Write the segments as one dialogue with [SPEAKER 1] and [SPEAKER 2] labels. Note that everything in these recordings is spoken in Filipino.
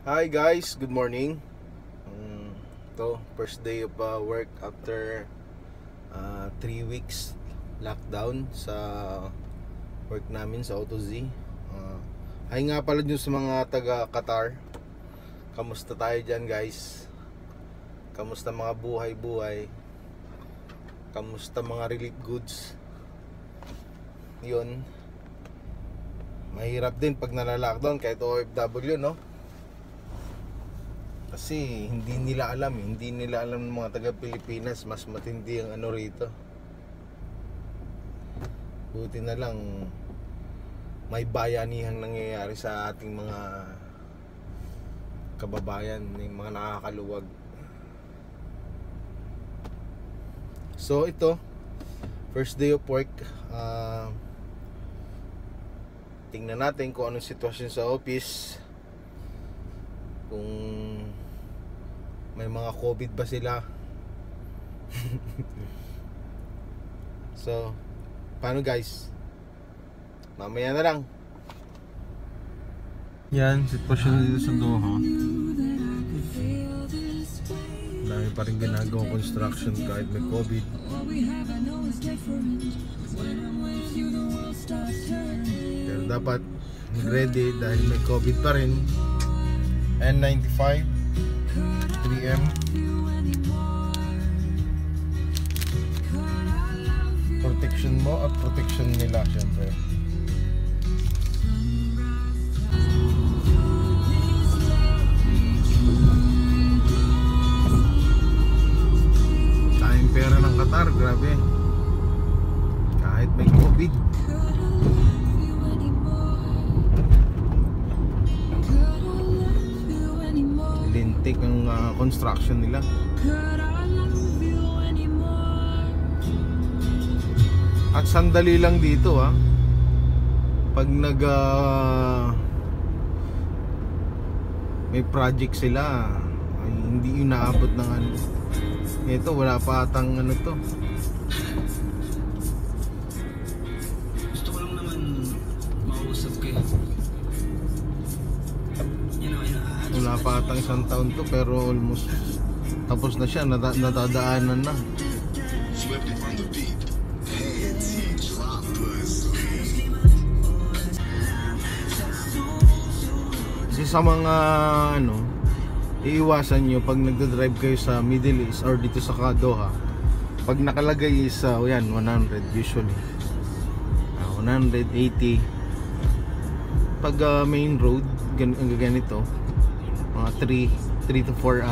[SPEAKER 1] Hi guys, good morning. Ito, first day of work after 3 weeks lockdown sa work namin sa AutoZ. Hi nga pala dun sa mga taga Qatar. Kamusta tayo dyan guys? Kamusta mga buhay-buhay? Kamusta mga relief goods? Yun. Mahirap din pag nala-lockdown kahit OFW, no? Kasi hindi nila alam ng mga taga Pilipinas, mas matindi ang ano rito. Buti na lang may bayanihan nangyayari sa ating mga kababayan, yung mga nakakaluwag. So ito, first day of work. Tingnan natin kung anong sitwasyon sa office, kung may mga COVID ba sila. So, paano guys? Mamaya na lang. Yan, sitwasyon dito sa Doha. Dami pa rin ginagawang construction kahit may COVID. Pero dapat ready dahil may COVID pa rin. N95 3M protection mo at protection nila syempre. Tayong pera ng Qatar, grabe. Kahit may COVID. Lintik ang construction nila. At sandali lang dito pag may project sila ay hindi inaabot ng ano. Ito wala pa atang ano to.
[SPEAKER 2] Gusto ko lang naman mausap kayo.
[SPEAKER 1] Wala pa atang isang taon to pero almost tapos na siya, natadaanan na. Kasi sa mga iiwasan nyo pag nagdadrive kayo sa Middle East or dito sa Doha, pag nakalagay is 100 usually 180. Pag main road ganito mga 3 to 4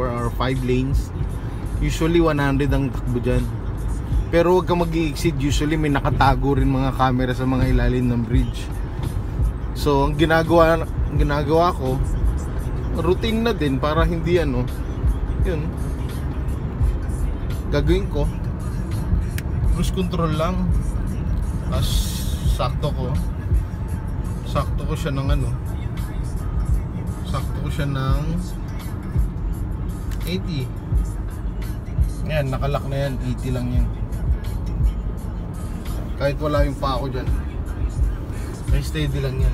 [SPEAKER 1] or 5 lanes, usually 100 ang takbo dyan. Pero huwag ka mag-i-exceed, usually may nakatago rin mga camera sa mga ilalim ng bridge. So ang ginagawa ko, routine na din para hindi yun gagawin ko, cruise control lang. Tapos sakto ko siya ng sakto ko siya ng 80. Yan, nakalak na yan, 80 lang yan. Kahit wala yung pa ako dyan, ay steady lang yan.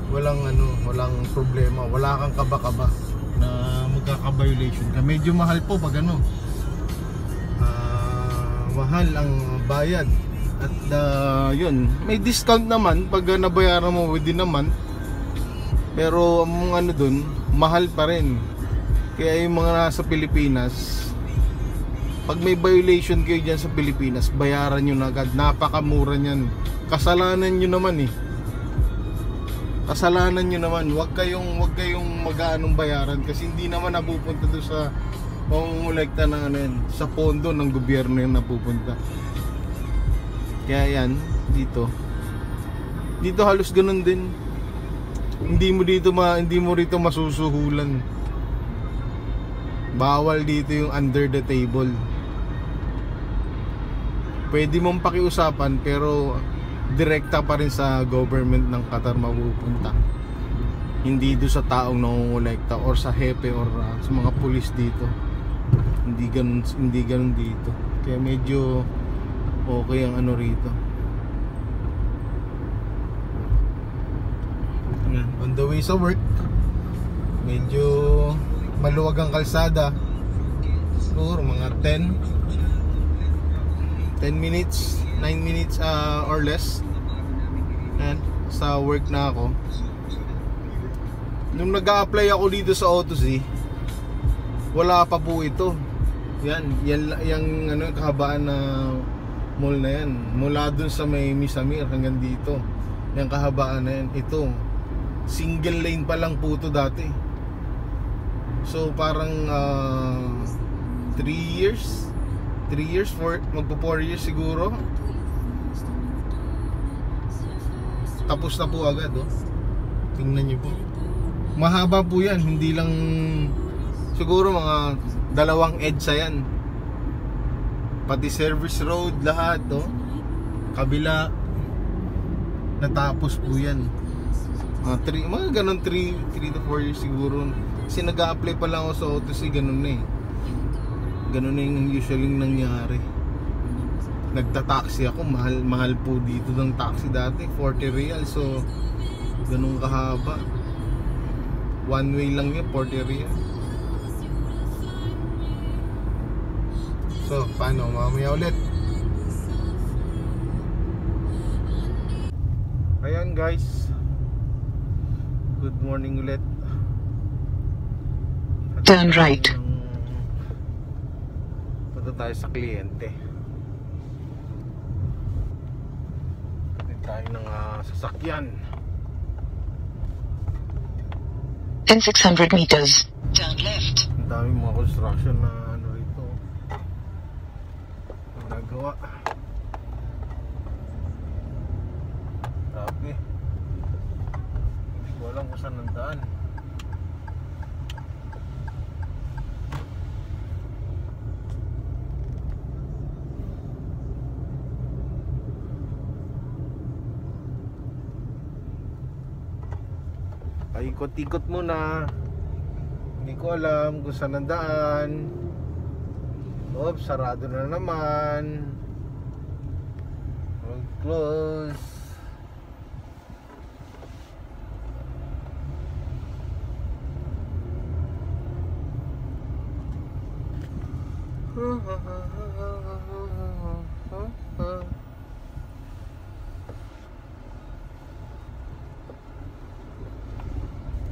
[SPEAKER 1] Walang problema, wala kang kaba-kaba na magkaka-violation ka. Medyo mahal po pag mahal ang bayad. At yun, may discount naman pag nabayaran mo within a month. Pero ang dun, mahal pa rin. Kaya yung mga nasa Pilipinas, pag may violation kayo dyan sa Pilipinas, bayaran nyo na agad. Napakamura nyan. Kasalanan nyo naman Kasalanan nyo naman. Huwag kayong mag-aanong bayaran kasi hindi naman napupunta doon sa pangungulekta ng sa pondo ng gobyerno yung napupunta. Kaya yan, dito halos ganun din. Hindi mo rito masusuhulan. Bawal dito yung under the table. Pwede mong pakiusapan pero direkta pa rin sa government ng Qatar mapupunta. Hindi do sa taong nangungulekta or sa hepe or sa mga pulis dito. Hindi ganun dito. Kaya medyo okay ang rito. On the way sa work, medyo maluwag ang kalsada. Siguro mga 10 minutes, 9 minutes or less. And sa work na ako. Nung nag-a-apply ako dito sa AutoZ, wala pa po ito. Yan yung ano, kahabaan na mall na yan. Mula dun sa may Misamir hanggang dito. Yung kahabaan na yan. Ito, single lane pa lang po ito dati. So parang 3 years, magpo 4 years siguro. Tapos na po agad, oh. Tingnan nyo po. Mahaba po yan, hindi lang siguro mga 2 EDSA yan. Pati service road, lahat, oh. Kabila, natapos po yan. Mga ganun 3 to 4 years siguro. Kasi nag-a-apply pa lang ako sa AutoZ, ganun na eh. Ganun na yung usually nangyari. Nagta-taxi ako, mahal po dito ng taxi dati, 40 real. So ganun kahaba. One way lang yun, 40 real. So paano, mamaya ulit. Ayan guys, good morning ulit.
[SPEAKER 3] Turn right.
[SPEAKER 1] Punta tayo sa kliyente. Pati tayo ng sasakyan.
[SPEAKER 3] In 600 meters, turn left.
[SPEAKER 1] Ang dami mga construction na ano rito. Ang nagawa. Grabe. Hindi ko alam kung saan ang daan. Paikot-ikot muna. Hindi ko alam kung saan ang daan. Oops, sarado na naman. Close.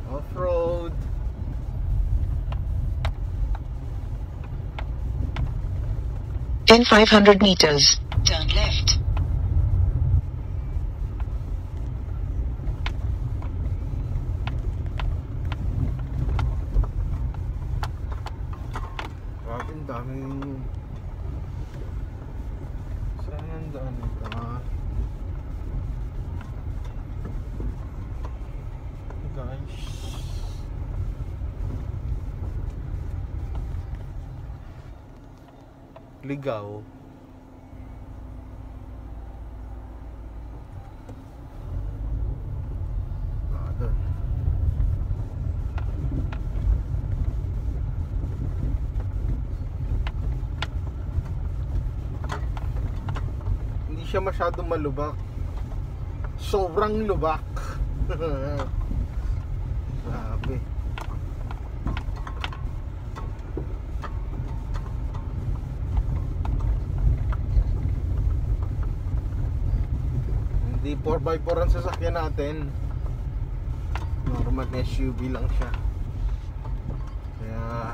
[SPEAKER 1] Off-road.
[SPEAKER 3] In 500 meters, turn left.
[SPEAKER 1] Grabe, ang daming... Saan ang daan ito, ha? Guys, Ligaw. Doon. Hindi siya masyadong malubak. Sobrang lubak. Grabe. Hindi 4x4 ang sasakyan natin. Normal SUV lang siya. Kaya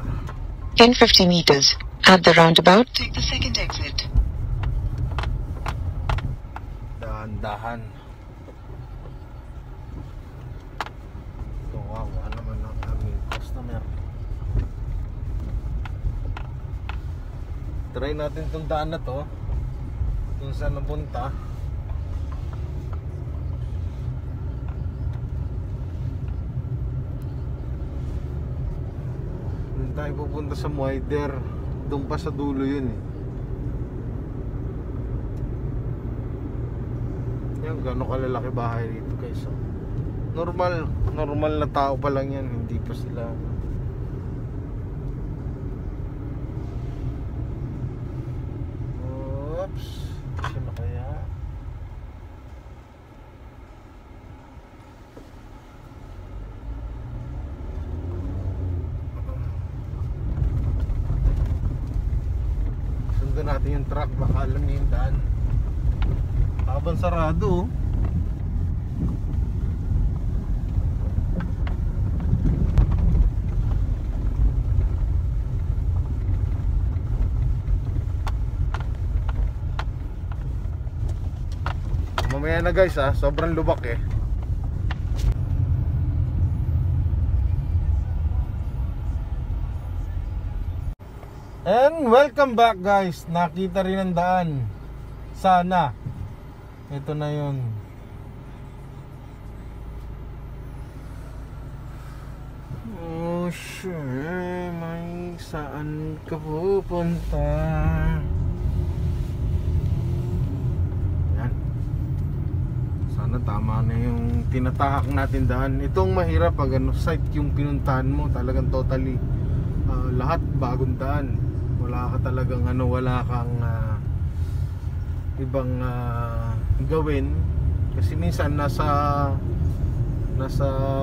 [SPEAKER 3] In 50 meters, at the roundabout, take the second exit.
[SPEAKER 1] dahan-dahan. Kawawa naman ang aming customer. Try natin itong daan na to, kung saan napunta. Doon tayo pupunta sa Muayder. Doon pa sa dulo yun eh. Yan, gano'ng kalalaki bahay dito guys. So, normal na tao pa lang yan. Hindi pa sila oops, sino kaya? natin yung truck, baka alam niya yung daan. Habang sarado. Mamaya na guys sobrang lubak eh. And welcome back guys. Nakita rin ang daan. Sana. Ito na yun. Oh sure, may saan ka pupunta? Yan. Sana tama na yung tinatahak natin daan. Itong mahirap pag site yung pinuntahan mo, talagang totally lahat bagong daan. Wala ka talagang wala kang ibang gawin kasi minsan nasa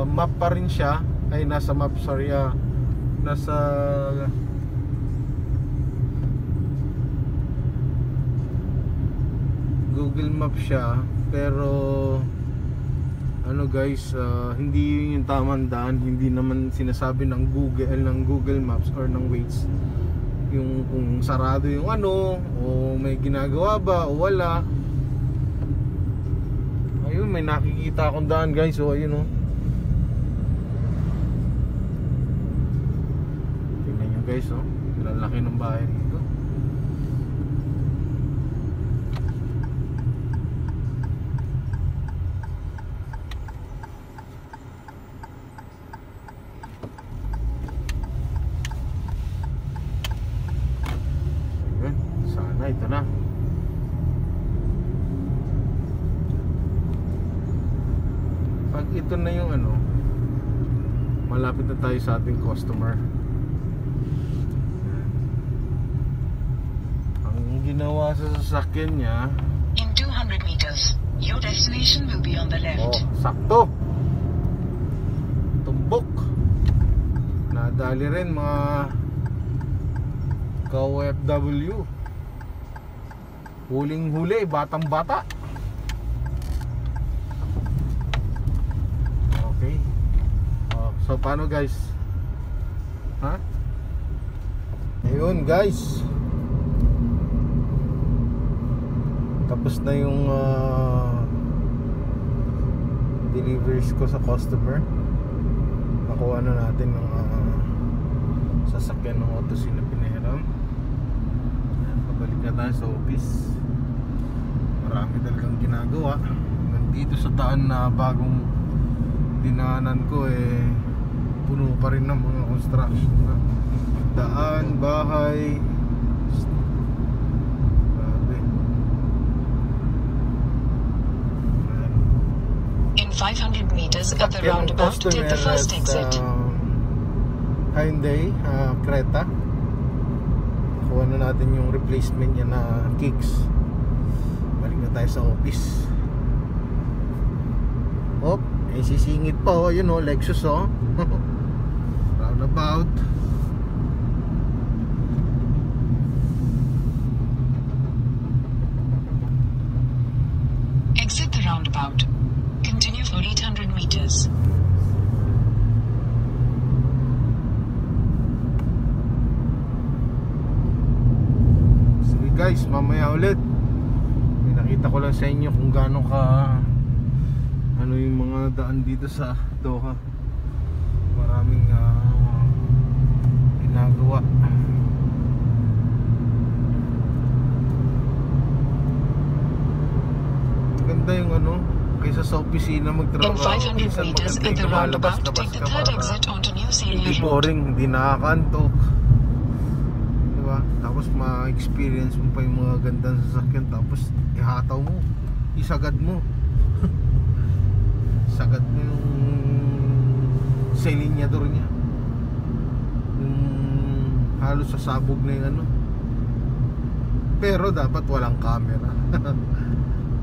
[SPEAKER 1] map pa rin siya, ay nasa map, sorry, nasa Google Map siya, pero guys, hindi yung tamang daan, hindi naman sinasabi ng Google Maps or ng Waze yung kung sarado yung o may ginagawa ba o wala. Ayun, may nakikita akong daan guys, so ayun tingnan nyo guys, lalaki ng bahay dito. Ito na. Pag ito na yung malapit na tayo sa ating customer. Ang ginawa sa sasakyan niya,
[SPEAKER 3] in 200 meters, your destination will be on the left.
[SPEAKER 1] Sakto. Tumbok. Nadali rin mga ka-OFW. Huling-huli, batang-bata. Okay. So paano guys? Ayun guys, tapos na yung deliveries ko sa customer. Nakuha na natin ng sasakyan ng Autosin na pinahiram. Pabalik na tayo sa office. Marami talagang ginagawa. Nandito sa daan na bagong dinaanan ko puno pa rin ng mga construction. Daan, bahay. Grabe.
[SPEAKER 3] In 500 meters at the roundabout, take the first exit.
[SPEAKER 1] Hyundai Creta. Kuha na natin yung replacement niya na kicks. Balik na tayo sa office. May sisingit pa yun Lexus roundabout.
[SPEAKER 3] Exit the roundabout. Continue for 800 meters.
[SPEAKER 1] Sige guys, mamaya ulit. Nakita ko lang sa inyo kung gaano ka yung mga daan dito sa Doha. Maraming ginagawa. Ganda yung kaysa sa opisina magtrabaho.
[SPEAKER 3] In 500 meters at the roundabout, take the third exit onto New
[SPEAKER 1] Hindi
[SPEAKER 3] Zealand Road.
[SPEAKER 1] boring, hindi nakakantok. Diba? Tapos ma-experience mo pa yung mga gandang sasakyan. Tapos ihataw mo, isagad mo. Sagad mo yung silinyador niya. Halos sasabog na yung Pero dapat walang camera.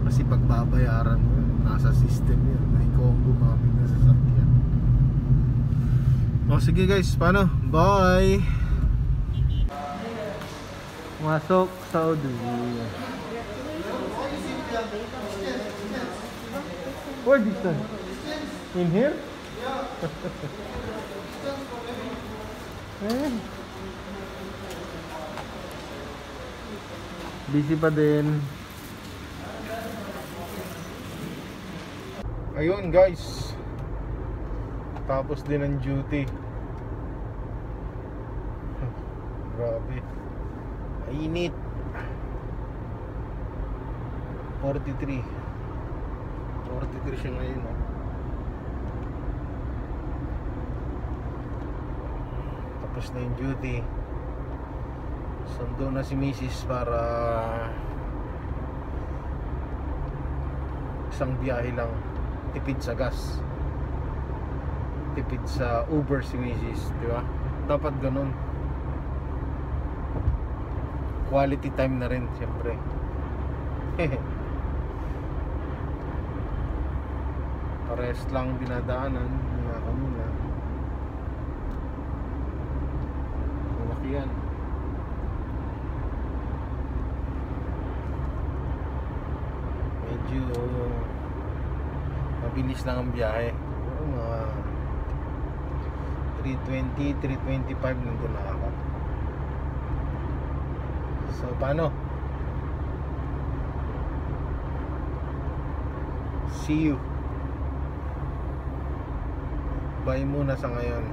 [SPEAKER 1] Kasi pagbabayaran mo, nasa system yan. Ikaw ang gumamit ng sasakyan. Sige guys, paano? Bye! Masok Saudi. Where distance? In here? Eh. Busy pa din. Ayun guys. Tapos din ang duty. Grabe. Mainit. 43 siya ngayon, no? Tapos na yung duty. Sundo na si Mrs. para isang biyahe lang. Tipid sa gas, tipid sa Uber si Mrs. Di ba? Dapat ganun. Quality time na rin, siyempre. Pares lang dinadaanan. Muna ka muna. Malaki yan. Medyo mabilis lang ang biyahe. Mga 3:20, 3:25 nandun na ako. So paano? See you. Bye muna sa ngayon.